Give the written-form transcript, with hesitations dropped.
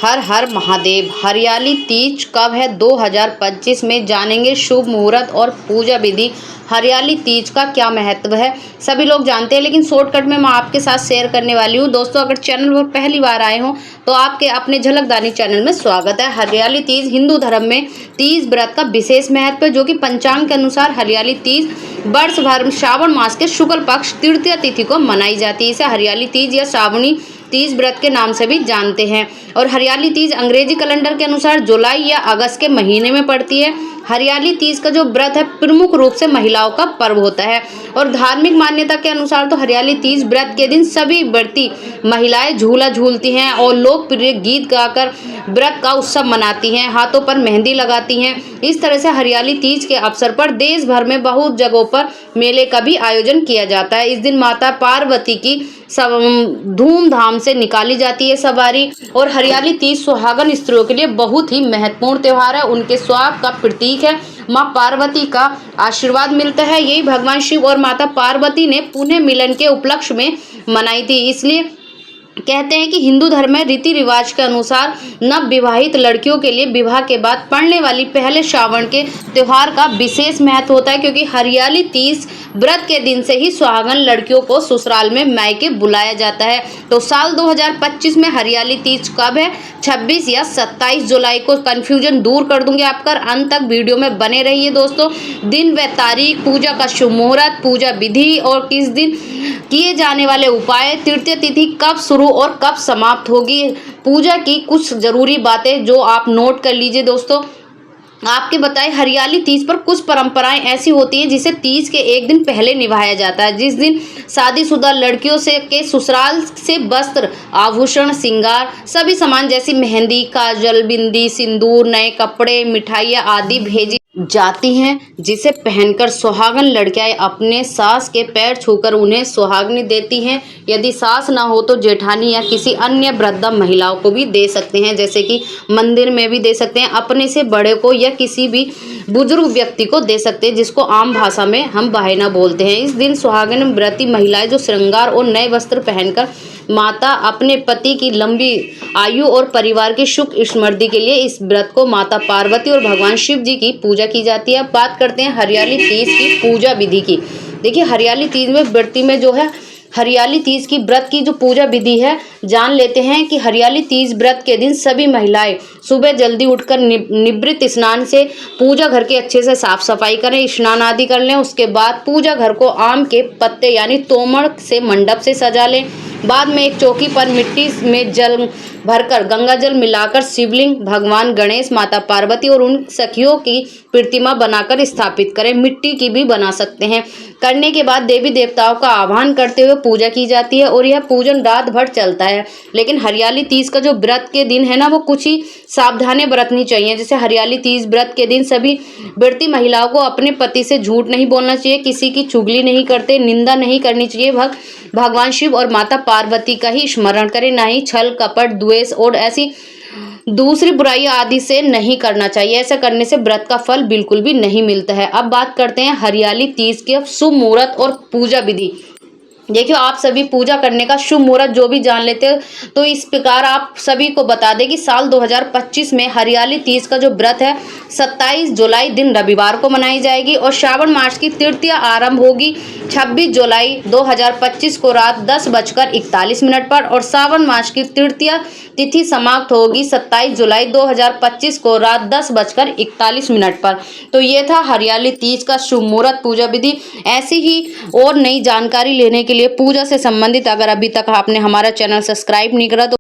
हर हर महादेव। हरियाली तीज कब है 2025 में, जानेंगे शुभ मुहूर्त और पूजा विधि। हरियाली तीज का क्या महत्व है सभी लोग जानते हैं, लेकिन शॉर्टकट में मैं आपके साथ शेयर करने वाली हूँ। दोस्तों, अगर चैनल पर पहली बार आए हों तो आपके अपने झलकदानी चैनल में स्वागत है। हरियाली तीज हिंदू धर्म में तीज व्रत का विशेष महत्व है, जो कि पंचांग के अनुसार हरियाली तीज वर्ष भर श्रावण मास के शुक्ल पक्ष तृतीया तिथि को मनाई जाती है। इसे हरियाली तीज या श्रावणी तीज व्रत के नाम से भी जानते हैं। और हरियाली तीज अंग्रेजी कैलेंडर के अनुसार जुलाई या अगस्त के महीने में पड़ती है। हरियाली तीज का जो व्रत है प्रमुख रूप से महिलाओं का पर्व होता है, और धार्मिक मान्यता के अनुसार तो हरियाली तीज व्रत के दिन सभी व्रती महिलाएं झूला झूलती हैं और लोकप्रिय गीत गाकर व्रत का उत्सव मनाती हैं, हाथों पर मेहंदी लगाती हैं। इस तरह से हरियाली तीज के अवसर पर देश भर में बहुत जगहों पर मेले का भी आयोजन किया जाता है। इस दिन माता पार्वती की धूमधाम से निकाली जाती है सवारी। और हरियाली तीज सुहागन स्त्रियों के लिए बहुत ही महत्वपूर्ण त्योहार है, उनके सुहाग का प्रतीक है। माँ पार्वती का आशीर्वाद मिलता है। यही भगवान शिव और माता पार्वती ने पुनः मिलन के उपलक्ष्य में मनाई थी। इसलिए कहते हैं कि हिंदू धर्म में रीति रिवाज के अनुसार नव विवाहित लड़कियों के लिए विवाह के बाद पड़ने वाली पहले श्रावण के त्योहार का विशेष महत्व होता है, क्योंकि हरियाली तीज व्रत के दिन से ही सुहागन लड़कियों को ससुराल में मायके बुलाया जाता है। तो साल 2025 में हरियाली तीज कब है, 26 या 27 जुलाई को। कंफ्यूजन दूर कर दूंगी आपका, अंत तक वीडियो में बने रहिए दोस्तों। दिन व तारीख, पूजा का शुभ मुहूर्त, पूजा विधि और किस दिन किए जाने वाले उपाय, तृतीय तिथि कब शुरू और कब समाप्त होगी, पूजा की कुछ जरूरी बातें जो आप नोट कर लीजिए दोस्तों। आपके बताए हरियाली तीज पर कुछ परंपराएं ऐसी होती हैं जिसे तीज के एक दिन पहले निभाया जाता है, जिस दिन शादीशुदा लड़कियों से के ससुराल से वस्त्र, आभूषण, श्रृंगार, सभी सामान जैसी मेहंदी, काजल, बिंदी, सिंदूर, नए कपड़े, मिठाइयाँ आदि भेजी जाती हैं, जिसे पहनकर सुहागन लड़कियां अपने सास के पैर छूकर उन्हें सुहागनी देती हैं। यदि सास ना हो तो जेठानी या किसी अन्य वृद्ध महिलाओं को भी दे सकते हैं, जैसे कि मंदिर में भी दे सकते हैं, अपने से बड़े को या किसी भी बुजुर्ग व्यक्ति को दे सकते हैं, जिसको आम भाषा में हम बहाना बोलते हैं। इस दिन सुहागन व्रती महिलाएं जो श्रृंगार और नए वस्त्र पहनकर माता अपने पति की लंबी आयु और परिवार की सुख समृद्धि के लिए इस व्रत को माता पार्वती और भगवान शिव जी की पूजा की जाती है। अब बात करते हैं हरियाली तीज की पूजा विधि की। देखिए, हरियाली तीज में व्रती में जो है हरियाली तीज की व्रत की जो पूजा विधि है जान लेते हैं कि हरियाली तीज व्रत के दिन सभी महिलाएं सुबह जल्दी उठकर निवृत्त स्नान से पूजा घर के अच्छे से साफ सफाई करें, स्नान आदि कर लें। उसके बाद पूजा घर को आम के पत्ते यानी तोमड़ से मंडप से सजा लें। बाद में एक चौकी पर मिट्टी में जल भरकर गंगा जल मिलाकर शिवलिंग, भगवान गणेश, माता पार्वती और उन सखियों की प्रतिमा बनाकर स्थापित करें। मिट्टी की भी बना सकते हैं। करने के बाद देवी देवताओं का आह्वान करते हुए पूजा की जाती है, और यह पूजन रात भर चलता है। लेकिन हरियाली तीज का जो व्रत के दिन है ना, वो कुछ ही सावधानी बरतनी चाहिए। जैसे हरियाली तीज व्रत के दिन सभी व्रती महिलाओं को अपने पति से झूठ नहीं बोलना चाहिए, किसी की चुगली नहीं करते, निंदा नहीं करनी चाहिए। भगवान शिव और माता पार्वती का ही स्मरण करें, ना ही छल कपट, द्वेष और ऐसी दूसरी बुराई आदि से नहीं करना चाहिए। ऐसा करने से व्रत का फल बिल्कुल भी नहीं मिलता है। अब बात करते हैं हरियाली तीज के शुभ मुहूर्त और पूजा विधि। देखियो, आप सभी पूजा करने का शुभ मुहूर्त जो भी जान लेते हो तो इस प्रकार आप सभी को बता दें कि साल 2025 में हरियाली तीज का जो व्रत है 27 जुलाई दिन रविवार को मनाई जाएगी, और श्रावण मास की तृतीया आरंभ होगी 26 जुलाई 2025 को रात 10:41 पर, और श्रावण मास की तृतीया तिथि समाप्त होगी 27 जुलाई 2025 को रात 10:41 पर। तो ये था हरियाली तीज का शुभ मुहूर्त पूजा विधि। ऐसी ही और नई जानकारी लेने के लिए पूजा से संबंधित अगर अभी तक आपने हमारा चैनल सब्सक्राइब नहीं करा तो